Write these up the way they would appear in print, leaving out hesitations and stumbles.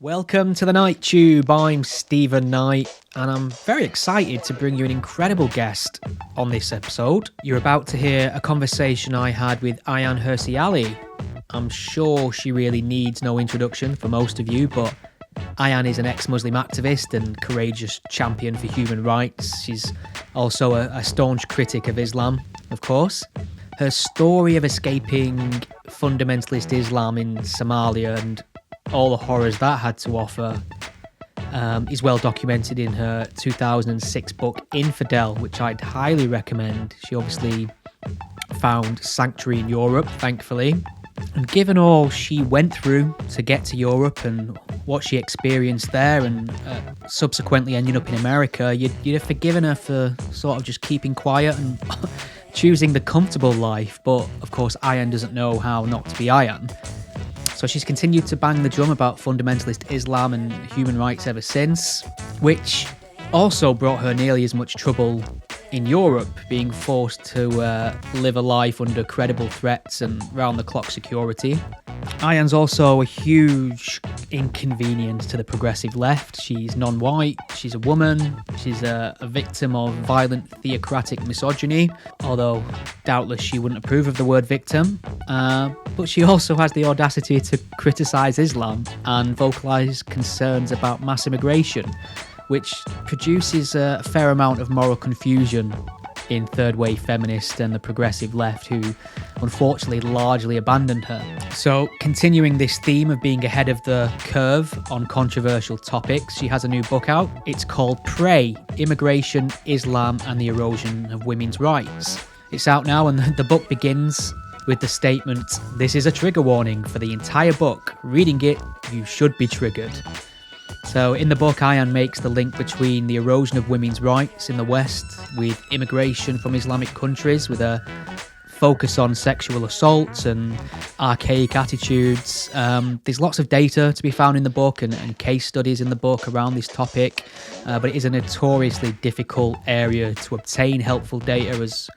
Welcome to the Night Tube. I'm Stephen Knight, and I'm very excited to bring you an incredible guest on this episode. You're about to hear a conversation I had with Ayaan Hirsi Ali. I'm sure she really needs no introduction for most of you, but Ayaan is an ex-Muslim activist and courageous champion for human rights. She's also a staunch critic of Islam, of course. Her story of escaping fundamentalist Islam in Somalia and all the horrors that had to offer is well documented in her 2006 book Infidel, which I'd highly recommend. She obviously found sanctuary in Europe, thankfully. And given all she went through to get to Europe and what she experienced there and subsequently ending up in America, you'd have forgiven her for sort of just keeping quiet and choosing the comfortable life. But of course, Ayaan doesn't know how not to be Ayaan. So she's continued to bang the drum about fundamentalist Islam and human rights ever since, which also brought her nearly as much trouble in Europe, being forced to live a life under credible threats and round-the-clock security. Ayaan's also a huge inconvenience to the progressive left. She's non-white, she's a woman, she's a victim of violent theocratic misogyny, although doubtless she wouldn't approve of the word victim. But she also has the audacity to criticise Islam and vocalise concerns about mass immigration, which produces a fair amount of moral confusion in third-wave feminists and the progressive left, who unfortunately largely abandoned her. So, continuing this theme of being ahead of the curve on controversial topics, she has a new book out. It's called Prey: Immigration, Islam and the Erosion of Women's Rights. It's out now, and the book begins with the statement, "This is a trigger warning for the entire book. Reading it, you should be triggered." So in the book, Ayaan makes the link between the erosion of women's rights in the West with immigration from Islamic countries, with a focus on sexual assaults and archaic attitudes. There's lots of data to be found in the book and case studies in the book around this topic, but it is a notoriously difficult area to obtain helpful data, as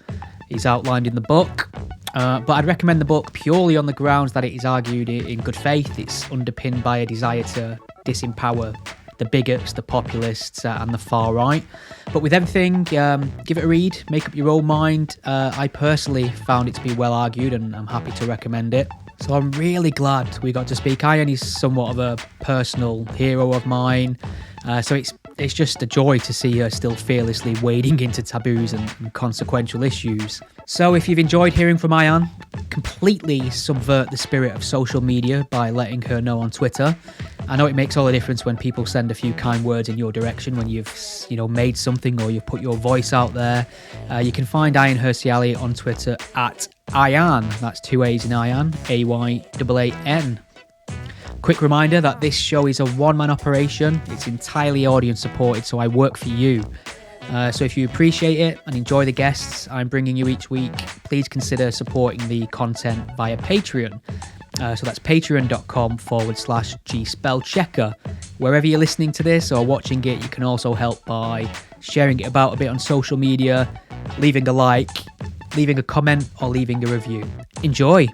is outlined in the book. But I'd recommend the book purely on the grounds that it is argued in good faith. It's underpinned by a desire to disempower the bigots, the populists and the far right. But with everything, give it a read, make up your own mind. I personally found it to be well argued and I'm happy to recommend it. So I'm really glad we got to speak. Ayaan is somewhat of a personal hero of mine. So it's just a joy to see her still fearlessly wading into taboos and consequential issues. So if you've enjoyed hearing from Ayaan, completely subvert the spirit of social media by letting her know on Twitter. I know it makes all the difference when people send a few kind words in your direction when you've made something or you've put your voice out there. You can find Ayaan Hirsi Ali on Twitter at Ayaan. That's 2 A's in Ayaan, Ayaan. Quick reminder that this show is a one-man operation. It's entirely audience supported, so I work for you. So if you appreciate it and enjoy the guests I'm bringing you each week, please consider supporting the content via Patreon. So that's patreon.com/gspellchecker. Wherever you're listening to this or watching it, you can also help by sharing it about a bit on social media, leaving a like, leaving a comment or leaving a review. Enjoy!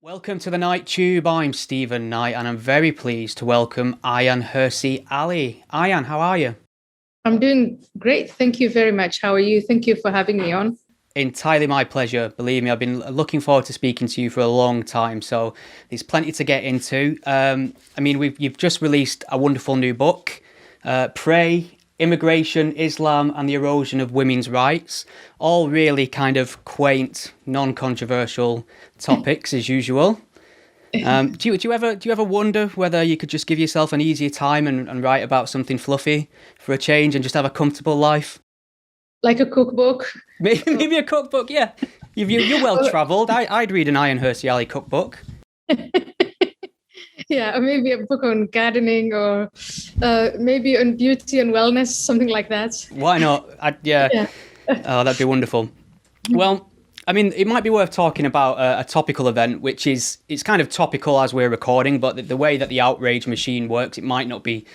Welcome to the Night Tube. I'm Stephen Knight and I'm very pleased to welcome Ayaan Hirsi Ali. Ayaan, how are you? I'm doing great. Thank you very much. How are you? Thank you for having me on. Entirely my pleasure. Believe me, I've been looking forward to speaking to you for a long time, so there's plenty to get into. You've just released a wonderful new book, Prey: Immigration, Islam and the Erosion of Women's Rights. All really kind of quaint, non-controversial topics as usual. Do you ever wonder whether you could just give yourself an easier time and write about something fluffy for a change and just have a comfortable life? Like a cookbook? Maybe a cookbook, yeah. You're well travelled. I'd read an Ayaan Hirsi Ali cookbook. Yeah, or maybe a book on gardening or maybe on beauty and wellness, something like that. Why not? Yeah. Oh, that'd be wonderful. Well, I mean, it might be worth talking about a topical event, which it's kind of topical as we're recording, but the way that the outrage machine works, it might not be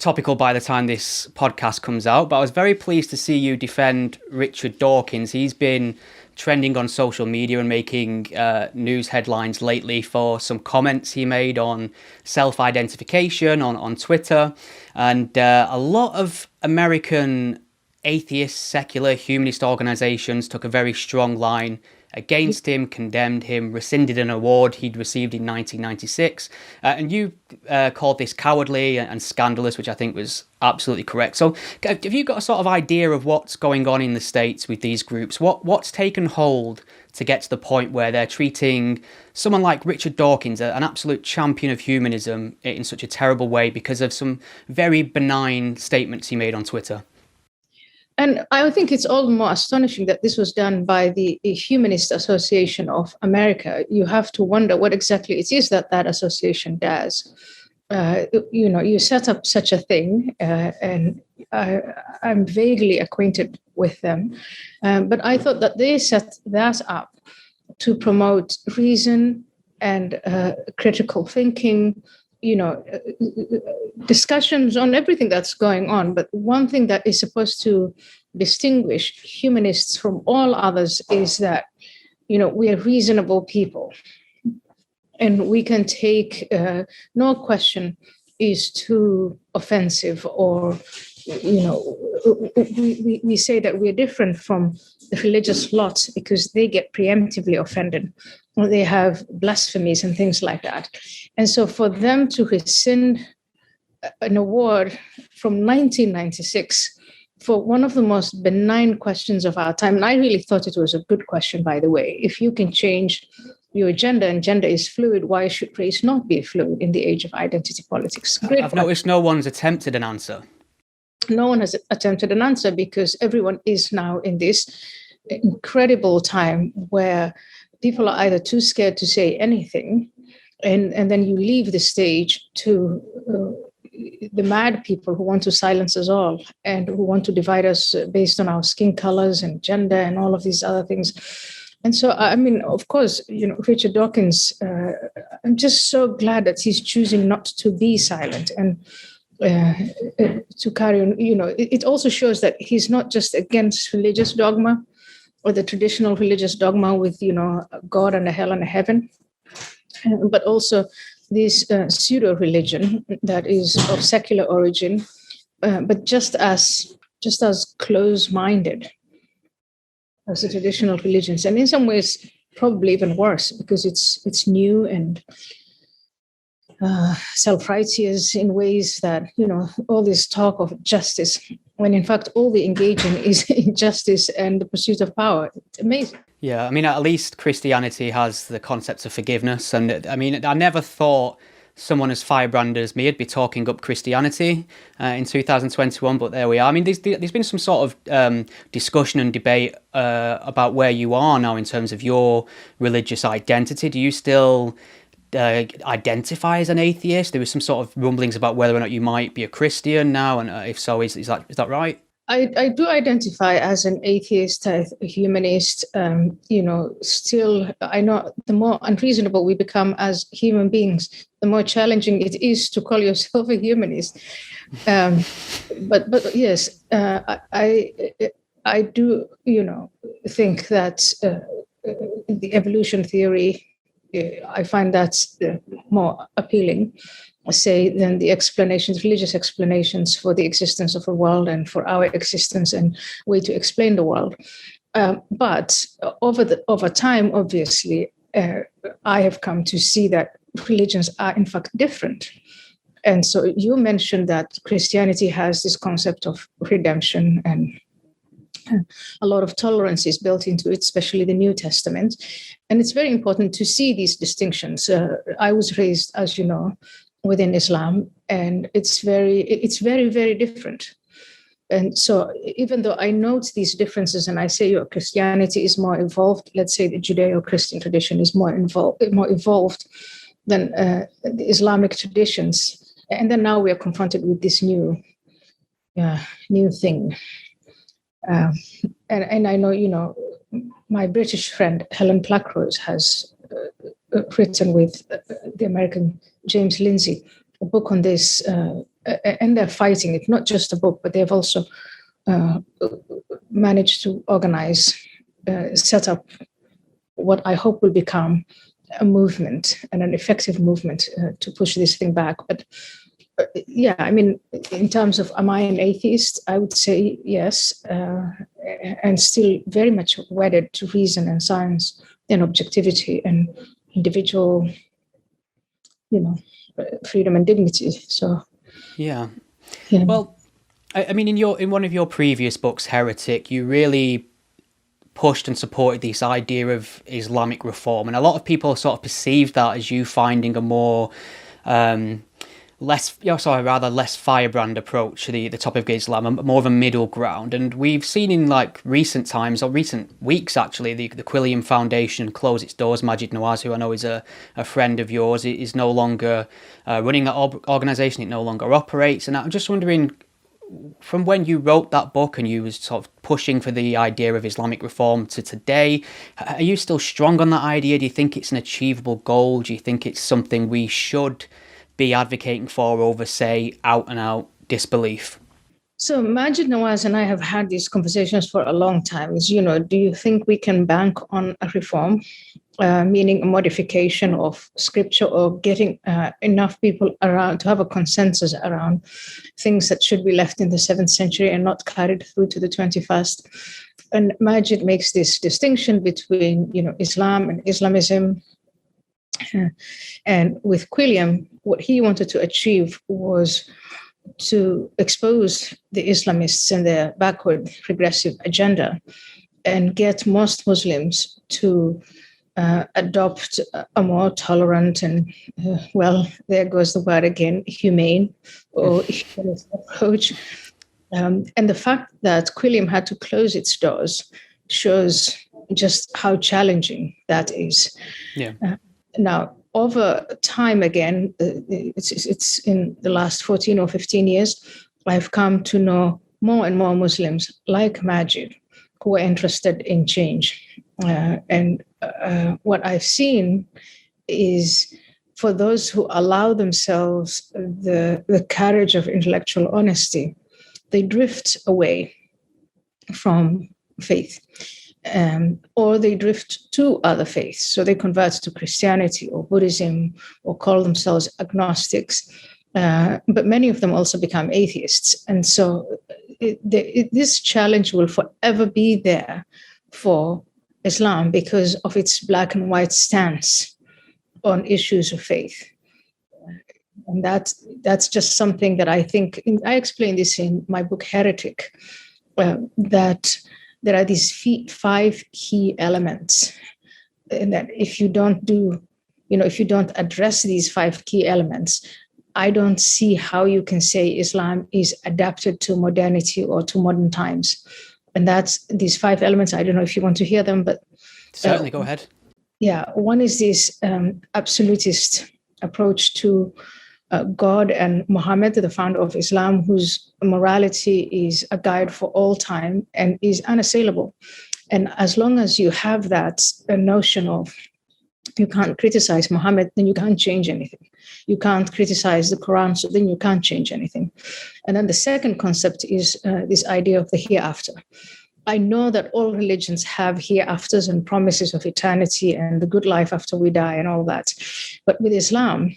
topical by the time this podcast comes out, but I was very pleased to see you defend Richard Dawkins. He's been trending on social media and making news headlines lately for some comments he made on self-identification on Twitter. And a lot of American atheist, secular, humanist organizations took a very strong line against him, condemned him, rescinded an award he'd received in 1996. And you called this cowardly and scandalous, which I think was absolutely correct. So have you got a sort of idea of what's going on in the States with these groups? What's taken hold to get to the point where they're treating someone like Richard Dawkins, an absolute champion of humanism, in such a terrible way because of some very benign statements he made on Twitter? And I think it's all the more astonishing that this was done by the Humanist Association of America. You have to wonder what exactly it is that association does. You set up such a thing, and I'm vaguely acquainted with them. But I thought that they set that up to promote reason and critical thinking, discussions on everything that's going on. But one thing that is supposed to distinguish humanists from all others is that, we are reasonable people. And we can take, no question is too offensive, or, we say that we're different from the religious lot because they get preemptively offended. They have blasphemies and things like that. And so for them to rescind an award from 1996 for one of the most benign questions of our time, and I really thought it was a good question, by the way. If you can change your gender and gender is fluid, why should race not be fluid in the age of identity politics? I've noticed no one's attempted an answer. No one has attempted an answer because everyone is now in this incredible time where people are either too scared to say anything, and then you leave the stage to the mad people who want to silence us all and who want to divide us based on our skin colors and gender and all of these other things. And so, I mean, of course, Richard Dawkins, I'm just so glad that he's choosing not to be silent and to carry on. It also shows that he's not just against religious dogma or the traditional religious dogma with, God and a hell and a heaven, but also this pseudo-religion that is of secular origin, but just as close-minded as the traditional religions, and in some ways probably even worse because it's new and self-righteous in ways that, all this talk of justice, when in fact all they engage in is injustice and the pursuit of power. It's amazing. Yeah, I mean, at least Christianity has the concept of forgiveness. And I mean, I never thought someone as firebrand as me would be talking up Christianity in 2021, but there we are. I mean, there's been some sort of discussion and debate about where you are now in terms of your religious identity. Do you still identify as an atheist? There was some sort of rumblings about whether or not you might be a Christian now, and if so, is that right? I do identify as an atheist, a humanist. Still, I know the more unreasonable we become as human beings, the more challenging it is to call yourself a humanist. But yes, I do, think that the evolution theory, I find that's more appealing, say, than the explanations, religious explanations for the existence of a world and for our existence and way to explain the world. But over time, obviously, I have come to see that religions are in fact different. And so you mentioned that Christianity has this concept of redemption, and a lot of tolerance is built into it, especially the New Testament. And it's very important to see these distinctions. I was raised, as you know, within Islam, and it's very, very different. And so even though I note these differences and I say your Christianity is more evolved, let's say the Judeo-Christian tradition is more evolved than the Islamic traditions. And then now we are confronted with this new thing. And I know, my British friend, Helen Pluckrose, has written with the American James Lindsay a book on this and they're fighting it, not just a book, but they've also managed to organize, set up what I hope will become a movement and an effective movement to push this thing back. But yeah, I mean, in terms of am I an atheist, I would say yes, and still very much wedded to reason and science and objectivity and individual, freedom and dignity. So yeah. Well, I mean, in one of your previous books, Heretic, you really pushed and supported this idea of Islamic reform, and a lot of people sort of perceived that as you finding a more less firebrand approach to the topic of Islam, more of a middle ground. And we've seen in like recent times, or recent weeks actually, the Quilliam Foundation close its doors. Maajid Nawaz, who I know is a friend of yours, is no longer running that organisation. It no longer operates. And I'm just wondering, from when you wrote that book and you was sort of pushing for the idea of Islamic reform to today, are you still strong on that idea? Do you think it's an achievable goal? Do you think it's something we should be advocating for over, say, out and out disbelief? So Maajid Nawaz and I have had these conversations for a long time. Do you think we can bank on a reform, meaning a modification of scripture, or getting enough people around to have a consensus around things that should be left in the 7th century and not carried through to the 21st? And Maajid makes this distinction between, Islam and Islamism. And with Quilliam, what he wanted to achieve was to expose the Islamists and their backward progressive agenda and get most Muslims to adopt a more tolerant and, there goes the word again, humane or humanist approach. And the fact that Quilliam had to close its doors shows just how challenging that is. Yeah. Now, over time, again, it's in the last 14 or 15 years, I've come to know more and more Muslims like Maajid who are interested in change. And what I've seen is, for those who allow themselves the courage of intellectual honesty, they drift away from faith. Or they drift to other faiths. So they convert to Christianity or Buddhism or call themselves agnostics. But many of them also become atheists. And so this challenge will forever be there for Islam because of its black and white stance on issues of faith. And that's just something that I think, I explain this in my book, Heretic, that there are these 5 key elements, and that if you don't address these 5 key elements, I don't see how you can say Islam is adapted to modernity or to modern times. And that's these 5 elements. I don't know if you want to hear them, but certainly go ahead. Yeah, one is this absolutist approach to God and Muhammad, the founder of Islam, whose morality is a guide for all time and is unassailable. And as long as you have that notion of you can't criticize Muhammad, then you can't change anything. You can't criticize the Quran, so then you can't change anything. And then the second concept is this idea of the hereafter. I know that all religions have hereafters and promises of eternity and the good life after we die and all that. But with Islam,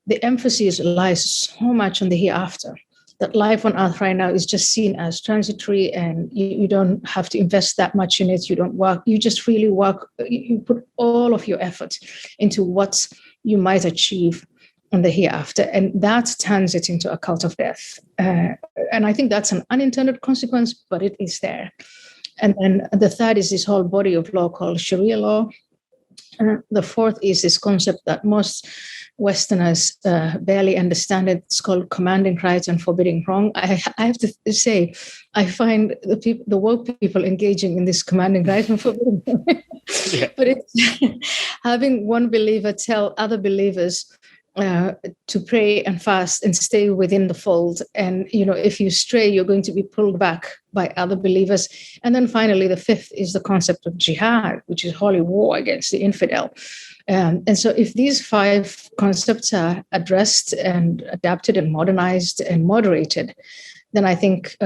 the emphasis lies so much on the hereafter that life on earth right now is just seen as transitory, and you don't have to invest that much in it. You don't work. You just really work. You put all of your effort into what you might achieve on the hereafter, and that turns it into a cult of death. And I think that's an unintended consequence, but it is there. And then the third is this whole body of law called Sharia law. The fourth is this concept that most Westerners barely understand. It's called commanding right and forbidding wrong. I have to say, I find the woke people engaging in this commanding right and forbidding wrong. Yeah. But it's having one believer tell other believers to pray and fast and stay within the fold. And, if you stray, you're going to be pulled back by other believers. And then finally, the fifth is the concept of jihad, which is holy war against the infidel. And so if these five concepts are addressed and adapted and modernized and moderated, then I think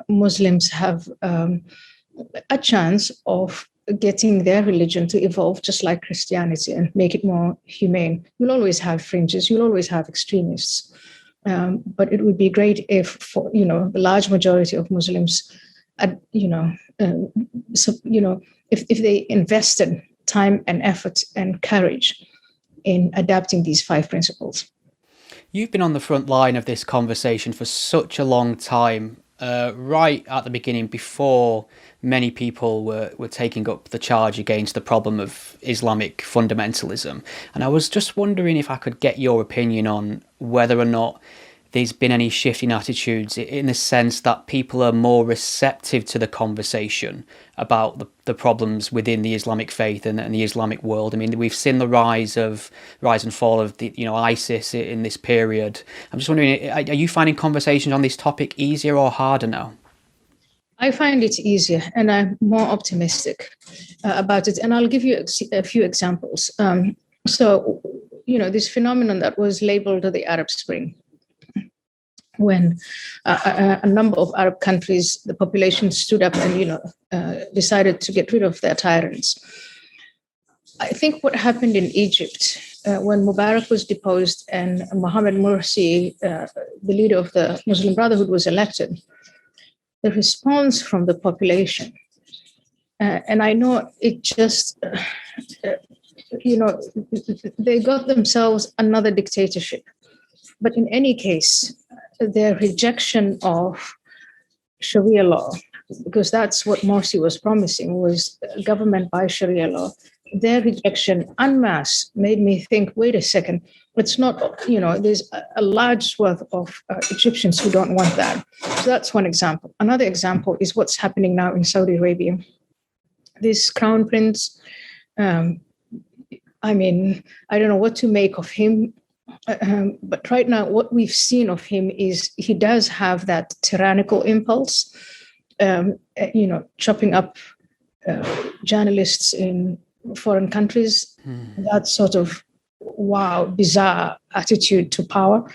Muslims have a chance of getting their religion to evolve just like Christianity and make it more humane. You'll always have fringes, you'll always have extremists. But it would be great if, for the large majority of Muslims, if they invested time and effort and courage in adapting these five principles. You've been on the front line of this conversation for such a long time, right at the beginning, before many people were taking up the charge against the problem of Islamic fundamentalism. And I was just wondering if I could get your opinion on whether or not there's been any shift in attitudes, in the sense that people are more receptive to the conversation about the problems within the Islamic faith and the Islamic world. I mean, we've seen the rise and fall of the ISIS in this period. I'm just wondering, are you finding conversations on this topic easier or harder now? I find it easier, and I'm more optimistic about it. And I'll give you a few examples. This phenomenon that was labeled the Arab Spring, when a number of Arab countries, the population stood up and decided to get rid of their tyrants. I think what happened in Egypt when Mubarak was deposed and Mohammed Morsi, the leader of the Muslim Brotherhood, was elected, the response from the population, and I know it just, they got themselves another dictatorship. But in any case, their rejection of Sharia law, because that's what Morsi was promising, was government by Sharia law. Their rejection en masse made me think, wait a second, it's not, there's a large swath of Egyptians who don't want that. So that's one example. Another example is what's happening now in Saudi Arabia. This crown prince, I don't know what to make of him. But right now, what we've seen of him is he does have that tyrannical impulse, chopping up journalists in foreign countries, that sort of bizarre attitude to power.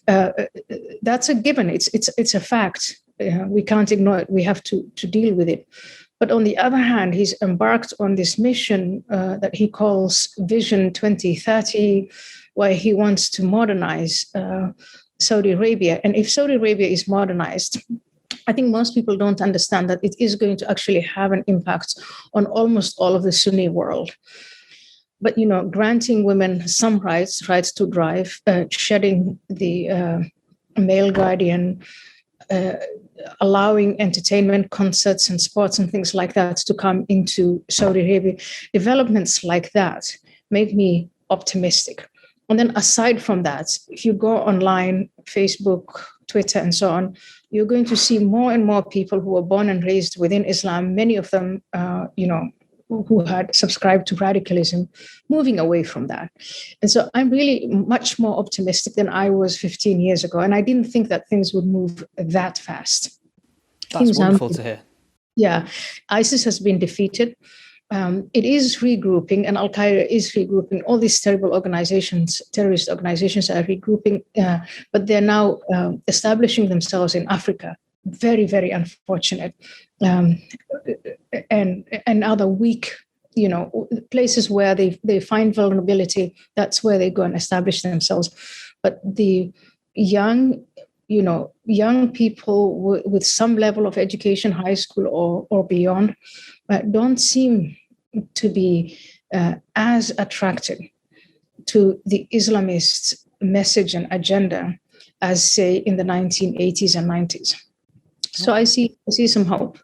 That's a given. It's a fact. We can't ignore it. We have to deal with it. But on the other hand, he's embarked on this mission that he calls Vision 2030, where he wants to modernize Saudi Arabia. And if Saudi Arabia is modernized, I think most people don't understand that it is going to actually have an impact on almost all of the Sunni world. But, granting women some rights to drive, shedding the male guardian, allowing entertainment, concerts and sports and things like that to come into Saudi Arabia, developments like that make me optimistic. And then aside from that, if you go online, Facebook, Twitter, and so on, you're going to see more and more people who were born and raised within Islam, many of them, who had subscribed to radicalism, moving away from that. And so I'm really much more optimistic than I was 15 years ago. And I didn't think that things would move that fast. That's wonderful to hear. Yeah, ISIS has been defeated. It is regrouping, and Al-Qaeda is regrouping. All these terrible organizations, terrorist organizations, are regrouping, but they're now establishing themselves in Africa. Very, very unfortunate. And other weak, places where they find vulnerability, that's where they go and establish themselves. But the young people with some level of education, high school or beyond, don't seem to be as attracted to the Islamist message and agenda as, say, in the 1980s and 90s. So I see some hope.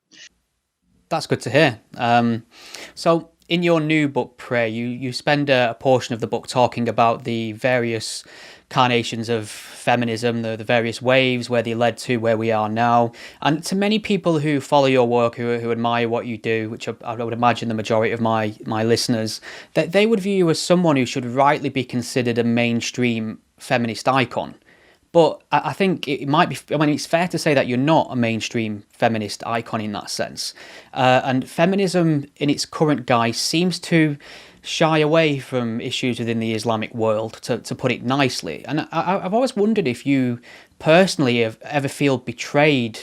That's good to hear. So in your new book, Pray, you spend a portion of the book talking about the various carnations of feminism, the various waves, where they led to where we are now. And to many people who follow your work, who admire what you do, which I would imagine the majority of my listeners, that they would view you as someone who should rightly be considered a mainstream feminist icon. But I think it might be, I mean, it's fair to say that you're not a mainstream feminist icon in that sense. And feminism in its current guise seems to shy away from issues within the Islamic world, to put it nicely. And I've always wondered if you personally have ever feel betrayed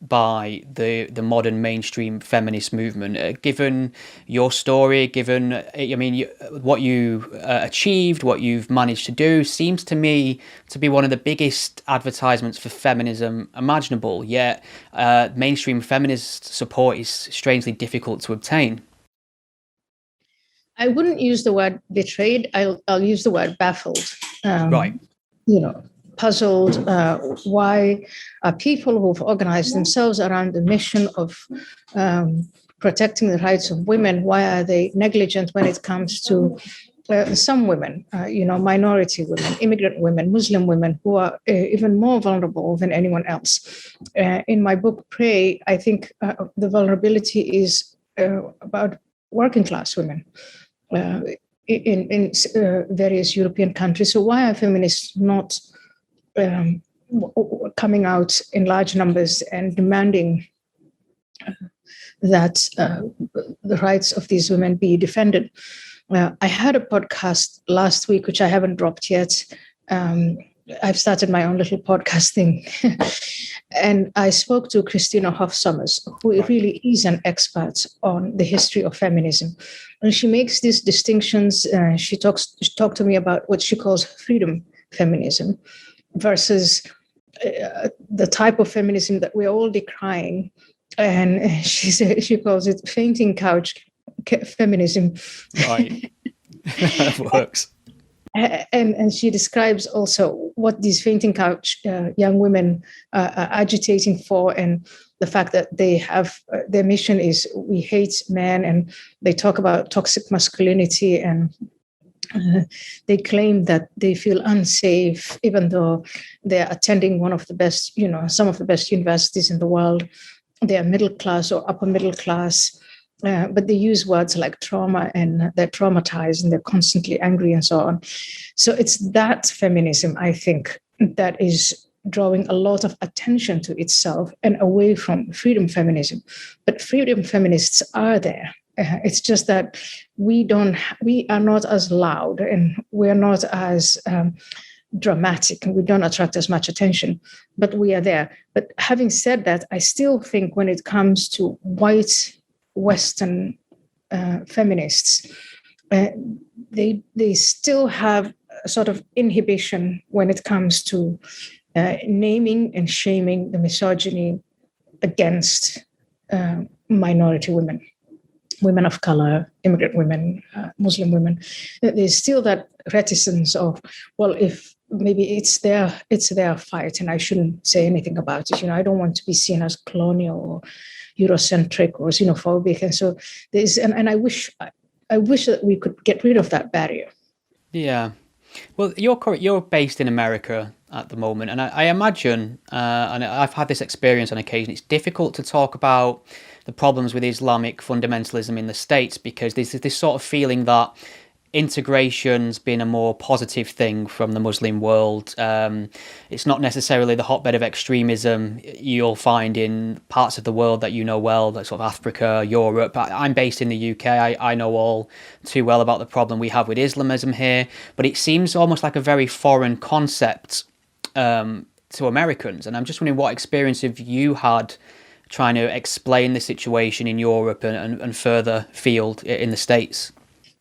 by the modern mainstream feminist movement, given your story, given, I mean, what you achieved, what you've managed to do, seems to me to be one of the biggest advertisements for feminism imaginable, yet mainstream feminist support is strangely difficult to obtain. I wouldn't use the word betrayed. I'll use the word baffled. Right. Puzzled. Why are people who've organized themselves around the mission of protecting the rights of women, why are they negligent when it comes to some women, minority women, immigrant women, Muslim women, who are even more vulnerable than anyone else? In my book, Pray, I think the vulnerability is about working class women. In various European countries. So why are feminists not coming out in large numbers and demanding that the rights of these women be defended? I had a podcast last week, which I haven't dropped yet. I've started my own little podcast thing. And I spoke to Christina Hoff Sommers, who really is an expert on the history of feminism. And she makes these distinctions. She talked to me about what she calls freedom feminism versus the type of feminism that we're all decrying. And she calls it fainting couch feminism. Right. That works. And she describes also what these fainting couch young women are agitating for, and the fact that they have their mission is we hate men, and they talk about toxic masculinity, and they claim that they feel unsafe even though they're attending one of the best, some of the best universities in the world. They are middle class or upper middle class. But they use words like trauma, and they're traumatized and they're constantly angry and so on. So it's that feminism, I think, that is drawing a lot of attention to itself and away from freedom feminism. But freedom feminists are there. It's just that we are not as loud, and we're not as dramatic, and we don't attract as much attention, but we are there. But having said that, I still think when it comes to white Western feminists, they still have a sort of inhibition when it comes to naming and shaming the misogyny against minority women, women of color, immigrant women, Muslim women. There's still that reticence of, well, if maybe it's their fight and I shouldn't say anything about it. I don't want to be seen as colonial or Eurocentric or xenophobic, and so there's, and I wish that we could get rid of that barrier. Yeah, well, you're based in America at the moment, and I imagine, and I've had this experience on occasion, it's difficult to talk about the problems with Islamic fundamentalism in the States because there's this sort of feeling that integration's been a more positive thing from the Muslim world. It's not necessarily the hotbed of extremism you'll find in parts of the world that you know well, like sort of Africa, Europe. I'm based in the UK. I know all too well about the problem we have with Islamism here, but it seems almost like a very foreign concept to Americans. And I'm just wondering what experience have you had trying to explain the situation in Europe and further field in the States?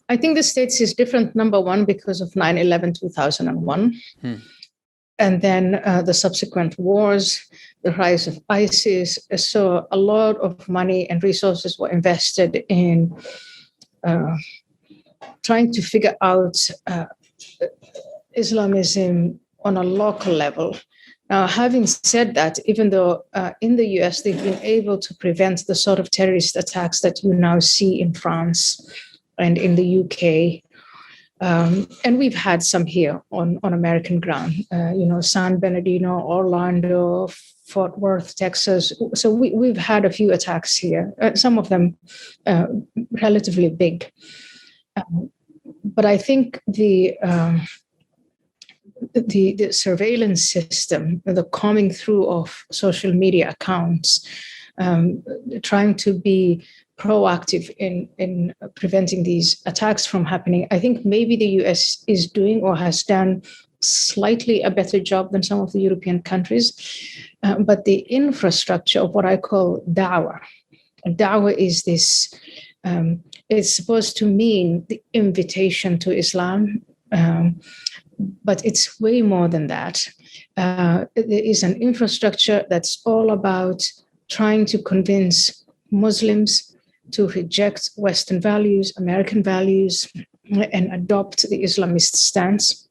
I think the States is different, number one, because of 9/11, 2001. And then the subsequent wars, the rise of ISIS. So a lot of money and resources were invested in trying to figure out Islamism on a local level. Now, having said that, even though in the US, they've been able to prevent the sort of terrorist attacks that you now see in France and in the UK. And we've had some here on American ground, San Bernardino, Orlando, Fort Worth, Texas. So we've had a few attacks here, some of them relatively big. But I think the surveillance system, the combing through of social media accounts, trying to be proactive in preventing these attacks from happening. I think maybe the US is doing or has done slightly a better job than some of the European countries. But the infrastructure of what I call Dawah. Dawah is this, it's supposed to mean the invitation to Islam, but it's way more than that. There is an infrastructure that's all about trying to convince Muslims to reject Western values, American values, and adopt the Islamist stance,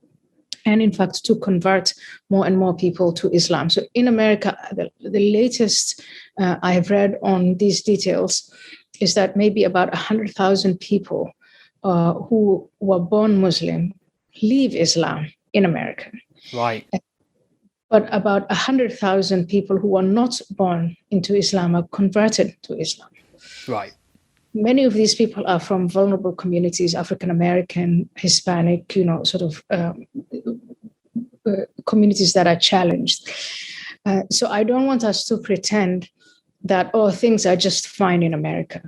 and in fact, to convert more and more people to Islam. So in America, the latest I have read on these details is that maybe about 100,000 people who were born Muslim leave Islam in America. Right. But about 100,000 people who are not born into Islam are converted to Islam. Right. Many of these people are from vulnerable communities, African American, Hispanic, communities that are challenged. So I don't want us to pretend that, things are just fine in America.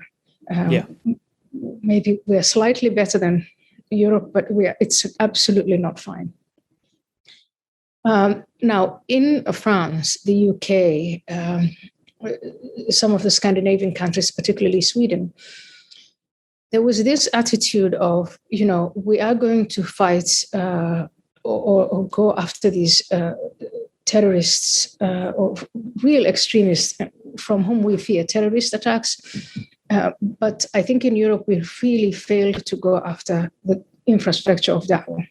Maybe we're slightly better than Europe, but it's absolutely not fine. Now, in France, the UK, some of the Scandinavian countries, particularly Sweden, there was this attitude of, we are going to fight or go after these terrorists or real extremists from whom we fear terrorist attacks. But I think in Europe, we really failed to go after the infrastructure of Dawah.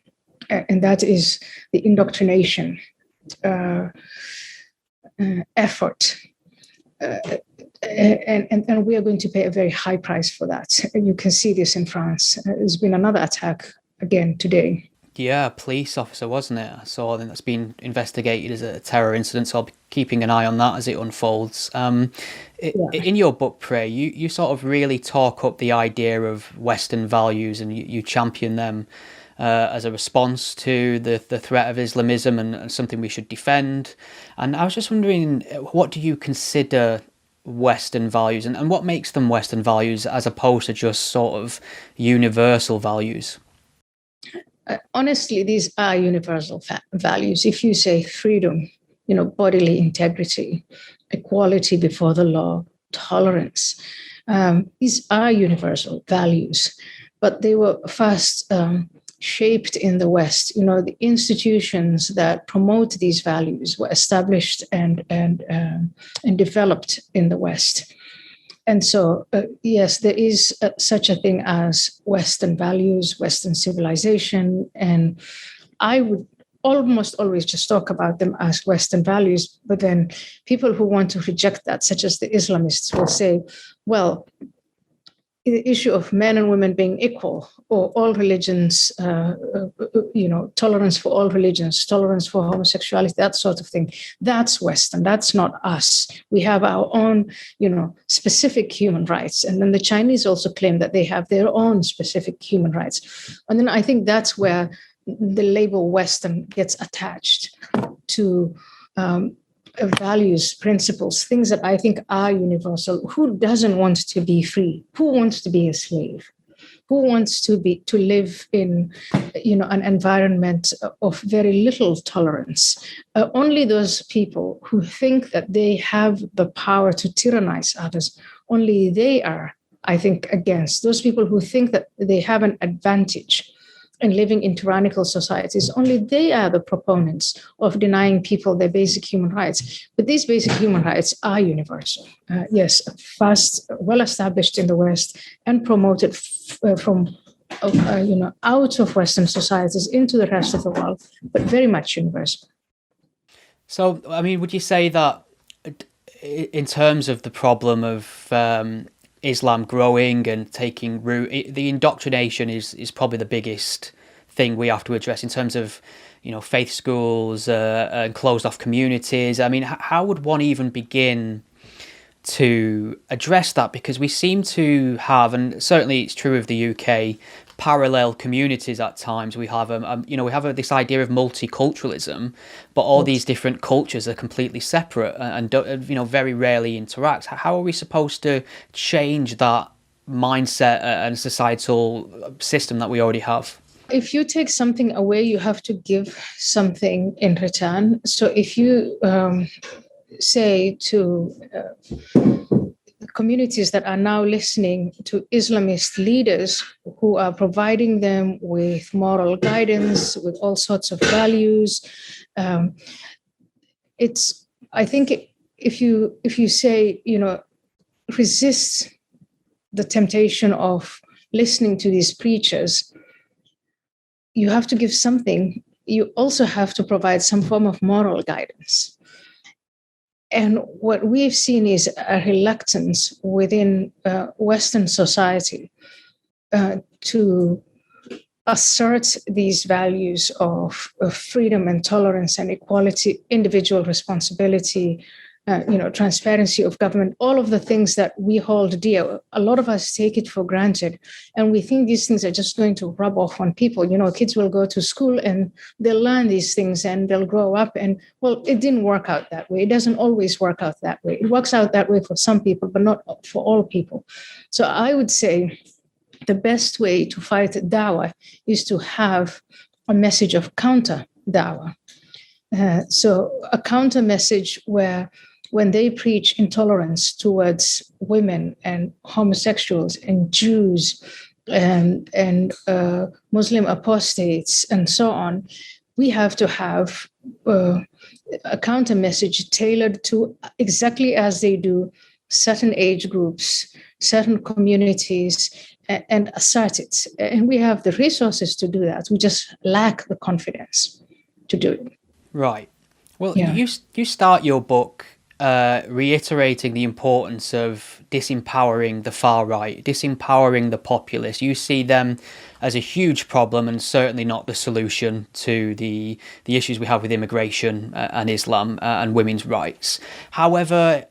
And that is the indoctrination effort. And we are going to pay a very high price for that. And you can see this in France. There's been another attack again today. Yeah, a police officer, wasn't it? I saw that's been investigated as a terror incident, so I'll be keeping an eye on that as it unfolds. In your book, Prey, you sort of really talk up the idea of Western values, and you champion them as a response to the threat of Islamism and something we should defend. And I was just wondering, what do you consider Western values, and what makes them Western values as opposed to just sort of universal values? Honestly, these are universal values. If you say freedom, bodily integrity, equality before the law, tolerance, these are universal values, but they were first shaped in the West. The institutions that promote these values were established and developed in the West. And so, yes, there is such a thing as Western values, Western civilization, and I would almost always just talk about them as Western values. But then people who want to reject that, such as the Islamists, will say, well, the issue of men and women being equal, or all religions, tolerance for all religions, tolerance for homosexuality, that sort of thing, that's Western, that's not us. We have our own, specific human rights. And then the Chinese also claim that they have their own specific human rights. And then I think that's where the label Western gets attached to values, principles, things that I think are universal. Who doesn't want to be free? Who wants to be a slave? Who wants to live in, an environment of very little tolerance? Only those people who think that they have the power to tyrannize others, only they are, I think, against. Those people who think that they have an advantage in living in tyrannical societies, only they are the proponents of denying people their basic human rights. But these basic human rights are universal. Yes, fast, well established in the West and promoted from out of Western societies into the rest of the world, but very much universal. So, I mean, would you say that in terms of the problem of Islam growing and taking root, the indoctrination is probably the biggest thing we have to address in terms of, faith schools and closed off communities. I mean, how would one even begin to address that? Because we seem to have, and certainly it's true of the UK, parallel communities at times. We have this idea of multi-culturalism, but all these different cultures are completely separate and don't, very rarely interact. How are we supposed to change that mindset and societal system that we already have? If you take something away, you have to give something in return. So if you say to communities that are now listening to Islamist leaders who are providing them with moral guidance, with all sorts of values, I think if you say, resist the temptation of listening to these preachers, you have to give something. You also have to provide some form of moral guidance. And what we've seen is a reluctance within Western society to assert these values of freedom and tolerance and equality, individual responsibility, transparency of government, all of the things that we hold dear. A lot of us take it for granted, and we think these things are just going to rub off on people. Kids will go to school and they'll learn these things and they'll grow up. And well, it didn't work out that way. It doesn't always work out that way. It works out that way for some people, but not for all people. So I would say the best way to fight Dawah is to have a message of counter Dawah. So a counter message where when they preach intolerance towards women and homosexuals and Jews and Muslim apostates and so on, we have to have a counter message tailored to exactly as they do certain age groups, certain communities, and assert it. And we have the resources to do that. We just lack the confidence to do it. Right. Well, you start your book reiterating the importance of disempowering the far right, disempowering the populace. You see them as a huge problem and certainly not the solution to the issues we have with immigration and Islam and women's rights. However,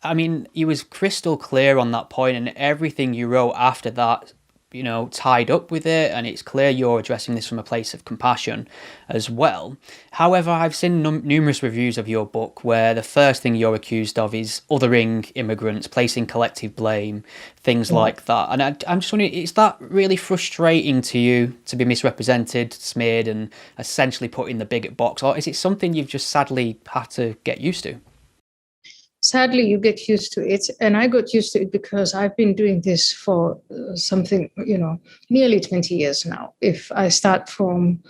I mean, he was crystal clear on that point, and everything you wrote after that, tied up with it, and it's clear you're addressing this from a place of compassion as well. However, I've seen numerous reviews of your book where the first thing you're accused of is othering immigrants, placing collective blame, things like that. And I'm just wondering, is that really frustrating to you to be misrepresented, smeared, and essentially put in the bigot box, or is it something you've just sadly had to get used to? Sadly, you get used to it. And I got used to it because I've been doing this for something, nearly 20 years now. If I start from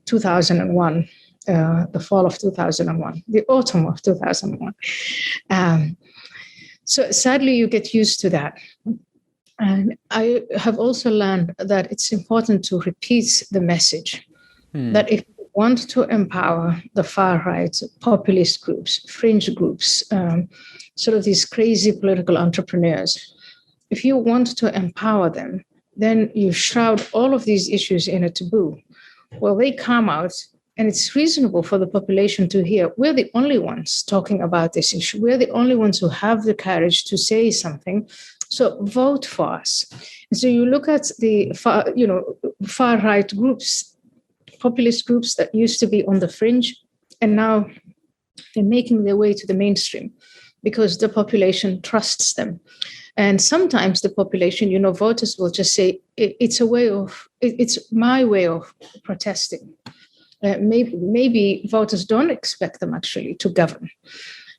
2001, the fall of 2001, the autumn of 2001. So sadly, you get used to that. And I have also learned that it's important to repeat the message that if want to empower the far right, populist groups, fringe groups, sort of these crazy political entrepreneurs. If you want to empower them, then you shroud all of these issues in a taboo. Well, they come out, and it's reasonable for the population to hear, we're the only ones talking about this issue. We're the only ones who have the courage to say something. So vote for us. And so you look at the far right groups, populist groups that used to be on the fringe, and now they're making their way to the mainstream because the population trusts them. And sometimes the population, voters will just say, it's my way of protesting. Maybe voters don't expect them actually to govern.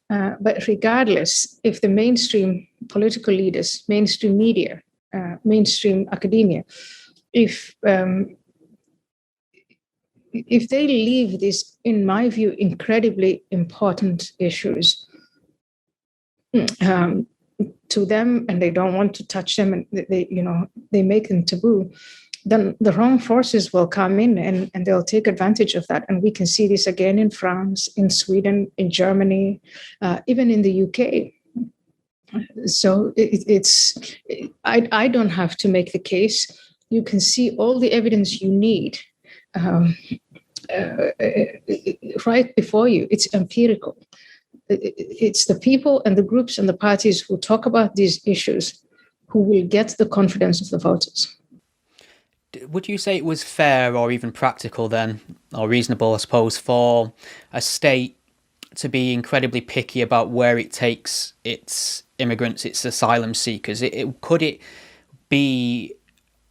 But regardless, if the mainstream political leaders, mainstream media, mainstream academia, if they leave these, in my view, incredibly important issues to them, and they don't want to touch them, and they make them taboo, then the wrong forces will come in and they'll take advantage of that. And we can see this again in France, in Sweden, in Germany, even in the UK. So I don't have to make the case. You can see all the evidence you need right before you. It's empirical. It's the people and the groups and the parties who talk about these issues who will get the confidence of the voters. Would you say it was fair or even practical then, or reasonable, I suppose, for a state to be incredibly picky about where it takes its immigrants, its asylum seekers? Could it be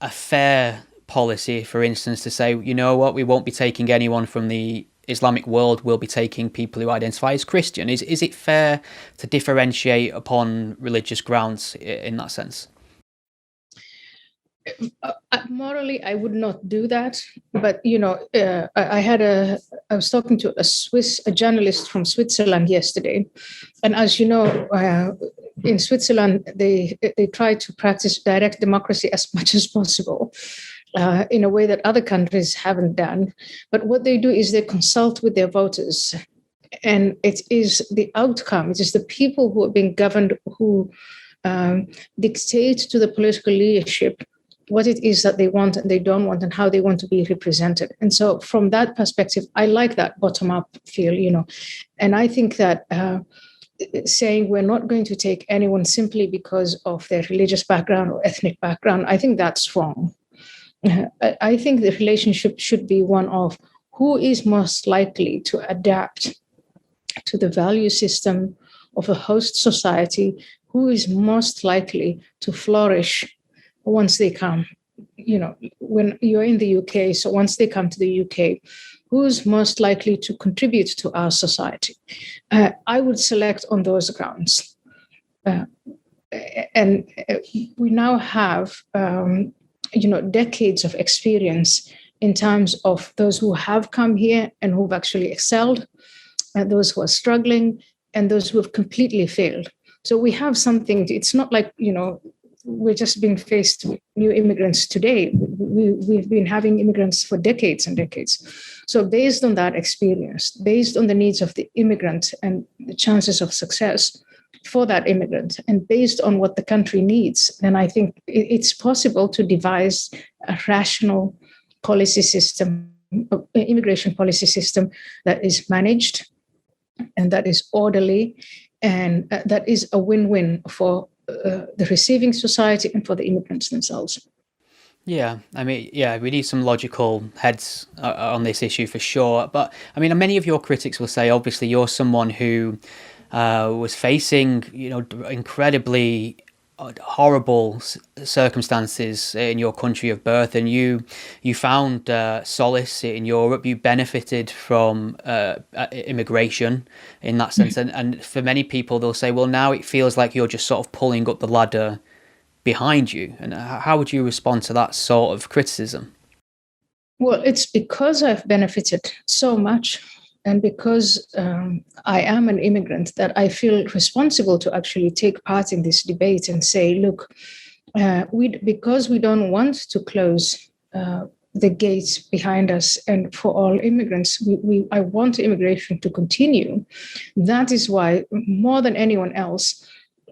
a fair policy, for instance, to say, you know what, we won't be taking anyone from the Islamic world, we'll be taking people who identify as Christian? Is it fair to differentiate upon religious grounds in that sense? Morally, I would not do that. But, I was talking to a journalist from Switzerland yesterday. And as you know, in Switzerland, they try to practice direct democracy as much as possible in a way that other countries haven't done. But what they do is they consult with their voters. And it is the outcome, it is the people who are being governed who dictate to the political leadership what it is that they want and they don't want and how they want to be represented. And so from that perspective, I like that bottom-up feel, And I think that saying we're not going to take anyone simply because of their religious background or ethnic background, I think that's wrong. I think the relationship should be one of who is most likely to adapt to the value system of a host society, who is most likely to flourish once they come, when you're in the UK, so once they come to the UK, who's most likely to contribute to our society? I would select on those grounds. And we now have, decades of experience in terms of those who have come here and who've actually excelled, and those who are struggling, and those who have completely failed. So we have something, it's not like, we're just being faced with new immigrants today. We've been having immigrants for decades and decades. So based on that experience, based on the needs of the immigrant and the chances of success for that immigrant, and based on what the country needs, then I think it's possible to devise a rational policy system, immigration policy system that is managed and that is orderly and that is a win-win for the receiving society and for the immigrants themselves. Yeah, we need some logical heads on this issue for sure. But many of your critics will say, obviously, you're someone who was facing, incredibly horrible circumstances in your country of birth, and you found solace in Europe. You benefited from immigration in that sense, and for many people they'll say, well, now it feels like you're just sort of pulling up the ladder behind you. And how would you respond to that sort of criticism? Well, it's because I've benefited so much, and because I am an immigrant, that I feel responsible to actually take part in this debate and say, look, because we don't want to close the gates behind us and for all immigrants, I want immigration to continue. That is why, more than anyone else,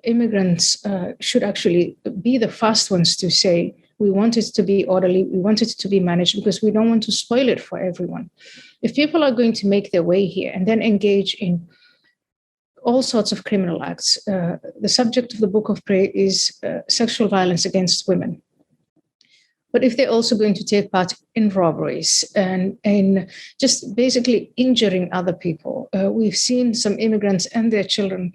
immigrants should actually be the first ones to say, we want it to be orderly, we want it to be managed, because we don't want to spoil it for everyone. If people are going to make their way here and then engage in all sorts of criminal acts, the subject of the Book of Prayer is sexual violence against women. But if they're also going to take part in robberies and in just basically injuring other people, we've seen some immigrants and their children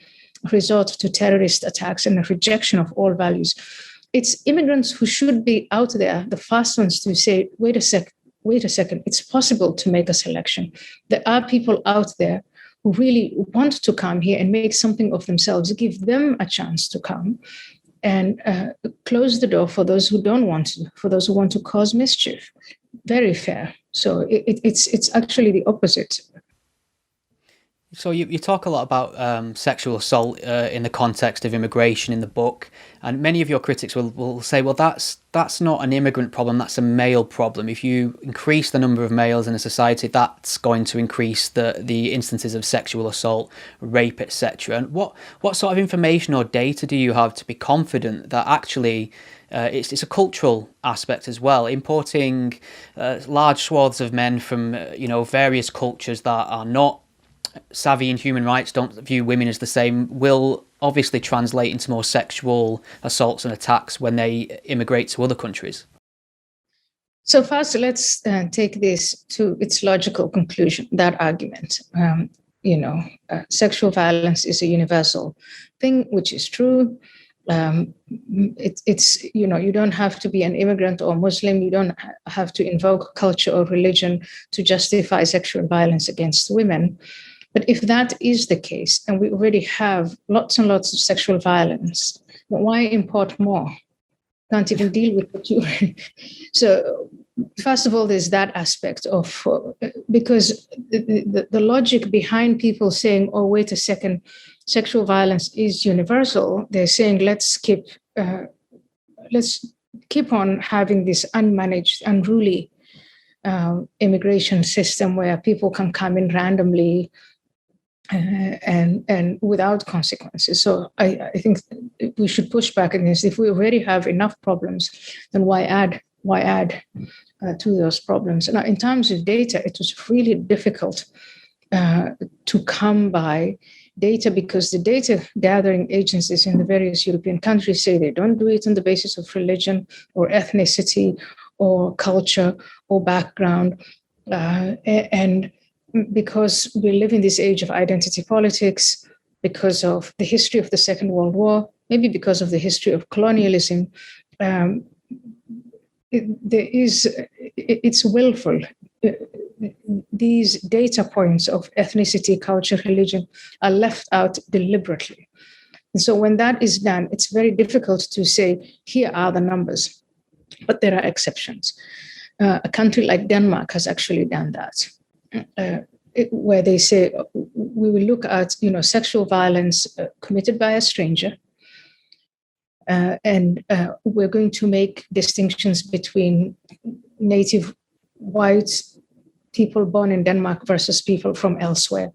resort to terrorist attacks and a rejection of all values. It's immigrants who should be out there, the first ones to say, wait a second, it's possible to make a selection. There are people out there who really want to come here and make something of themselves, give them a chance to come, and close the door for those who don't want to, for those who want to cause mischief. Very fair. So it's actually the opposite. So you talk a lot about sexual assault in the context of immigration in the book, and many of your critics will say, well, that's not an immigrant problem, that's a male problem. If you increase the number of males in a society, that's going to increase the instances of sexual assault, rape, etc. And what sort of information or data do you have to be confident that actually it's a cultural aspect as well? Importing large swaths of men from various cultures that are not savvy in human rights, don't view women as the same, will obviously translate into more sexual assaults and attacks when they immigrate to other countries. So first, let's take this to its logical conclusion, that argument. Sexual violence is a universal thing, which is true. You don't have to be an immigrant or Muslim. You don't have to invoke culture or religion to justify sexual violence against women. But if that is the case, and we already have lots and lots of sexual violence, why import more? Can't even deal with it. So, first of all, there's that aspect of, because the logic behind people saying, oh, wait a second, sexual violence is universal. They're saying, let's keep on having this unmanaged, unruly immigration system where people can come in randomly and without consequences. So I think we should push back against, if we already have enough problems, then why add to those problems? Now, in terms of data, it was really difficult to come by data because the data gathering agencies in the various European countries say they don't do it on the basis of religion or ethnicity or culture or background. And because we live in this age of identity politics, because of the history of the Second World War, maybe because of the history of colonialism, it's willful. These data points of ethnicity, culture, religion are left out deliberately. And so when that is done, it's very difficult to say, here are the numbers, but there are exceptions. A country like Denmark has actually done that. Where they say we will look at sexual violence committed by a stranger, and we're going to make distinctions between native white people born in Denmark versus people from elsewhere,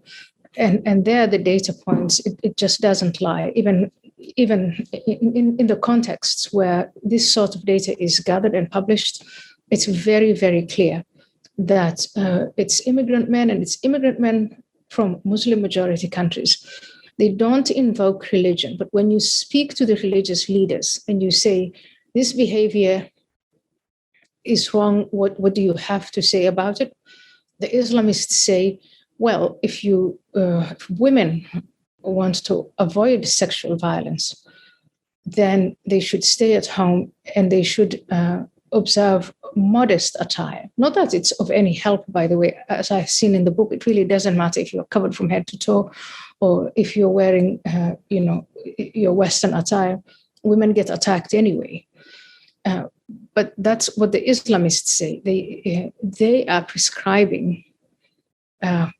and there the data points it just doesn't lie, even in the contexts where this sort of data is gathered and published. It's very, very clear that it's immigrant men, and it's immigrant men from Muslim majority countries. They don't invoke religion, but when you speak to the religious leaders and you say, this behavior is wrong, what do you have to say about it? The Islamists say, well, if women want to avoid sexual violence, then they should stay at home and they should observe modest attire. Not that it's of any help, by the way. As I've seen in the book, it really doesn't matter if you're covered from head to toe or if you're wearing, your Western attire. Women get attacked anyway. But that's what the Islamists say. They are prescribing a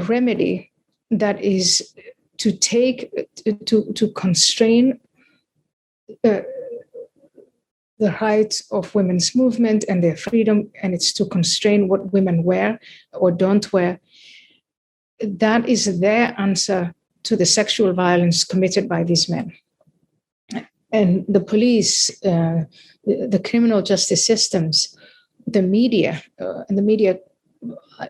remedy that is to constrain the rights of women's movement and their freedom, and it's to constrain what women wear or don't wear. That is their answer to the sexual violence committed by these men. And the police, the criminal justice systems, the media, I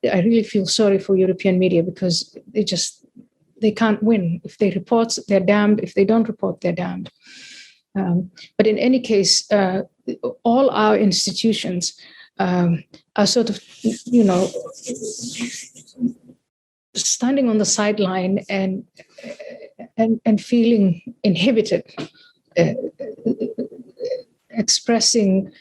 really feel sorry for European media because they can't win. If they report, they're damned. If they don't report, they're damned. But in any case, all our institutions are sort of, standing on the sideline and feeling inhibited, expressing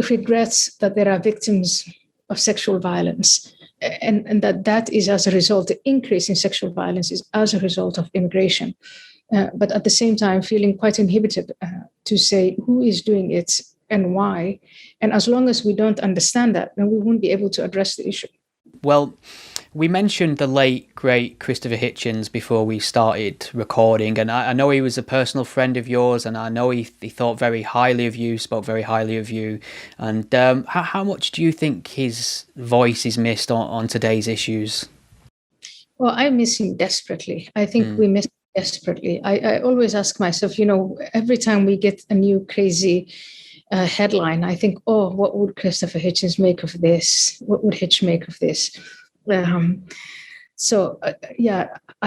regrets that there are victims of sexual violence, and that is as a result, the increase in sexual violence is as a result of immigration. But at the same time, feeling quite inhibited to say who is doing it and why. And as long as we don't understand that, then we won't be able to address the issue. Well, we mentioned the late, great Christopher Hitchens before we started recording, and I know he was a personal friend of yours, and I know he thought very highly of you, spoke very highly of you. And how much do you think his voice is missed on today's issues? Well, I miss him desperately. I think we miss him desperately. I always ask myself, every time we get a new crazy headline, I think, oh, what would Christopher Hitchens make of this? What would Hitch make of this? I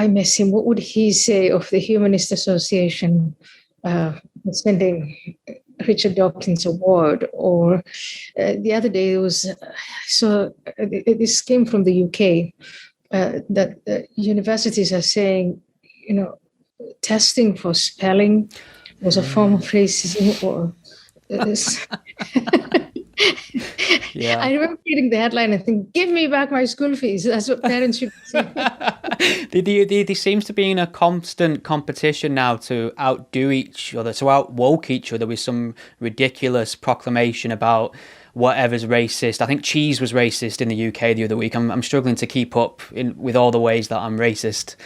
miss him. What would he say of the Humanist Association sending Richard Dawkins Award? Or the other day, this came from the UK, that universities are saying, testing for spelling was a form of racism, or Yeah. I remember reading the headline and thinking, give me back my school fees. That's what parents should say. There seems to be in a constant competition now to outdo each other, to out-woke each other with some ridiculous proclamation about whatever's racist. I think cheese was racist in the UK the other week. I'm struggling to keep up with all the ways that I'm racist.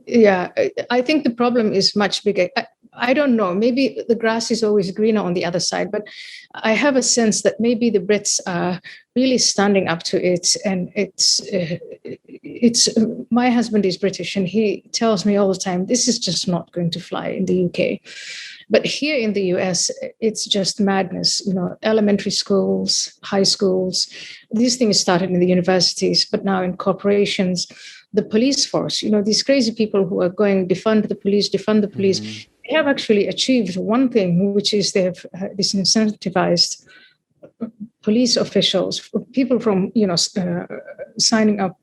Yeah, I think the problem is much bigger. I don't know. Maybe the grass is always greener on the other side, but I have a sense that maybe the Brits are really standing up to it. And it's my husband is British, and he tells me all the time, this is just not going to fly in the UK. But here in the US, it's just madness. Elementary schools, high schools, these things started in the universities, but now in corporations, the police force, these crazy people who are going defund the police. They have actually achieved one thing, which is they've disincentivized police officials, people from, signing up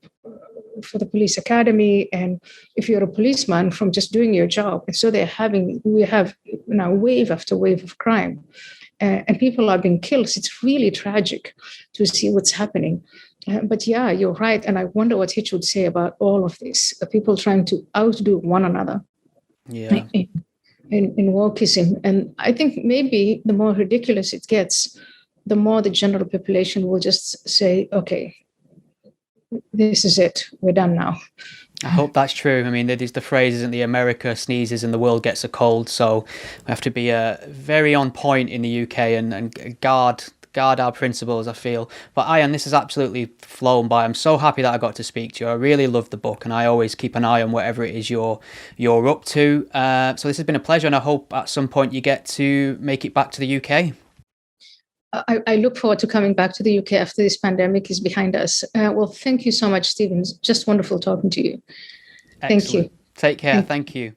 for the police academy, and if you're a policeman, from just doing your job. And so we have now wave after wave of crime, and people are being killed. So it's really tragic to see what's happening. But yeah, you're right. And I wonder what Hitch would say about all of this, people trying to outdo one another. Yeah. In wokeism. And I think maybe the more ridiculous it gets, the more the general population will just say, okay, this is it. We're done now. I hope that's true. I mean, there's the phrase, isn't the America sneezes and the world gets a cold. So we have to be very on point in the UK and guard our principles, I feel. But Ayaan, this has absolutely flown by. I'm so happy that I got to speak to you. I really love the book, and I always keep an eye on whatever it is you're up to. So this has been a pleasure, and I hope at some point you get to make it back to the UK. I look forward to coming back to the UK after this pandemic is behind us. Well, thank you so much, Stephen. It's just wonderful talking to you. Excellent. Thank you. Take care. Thank you.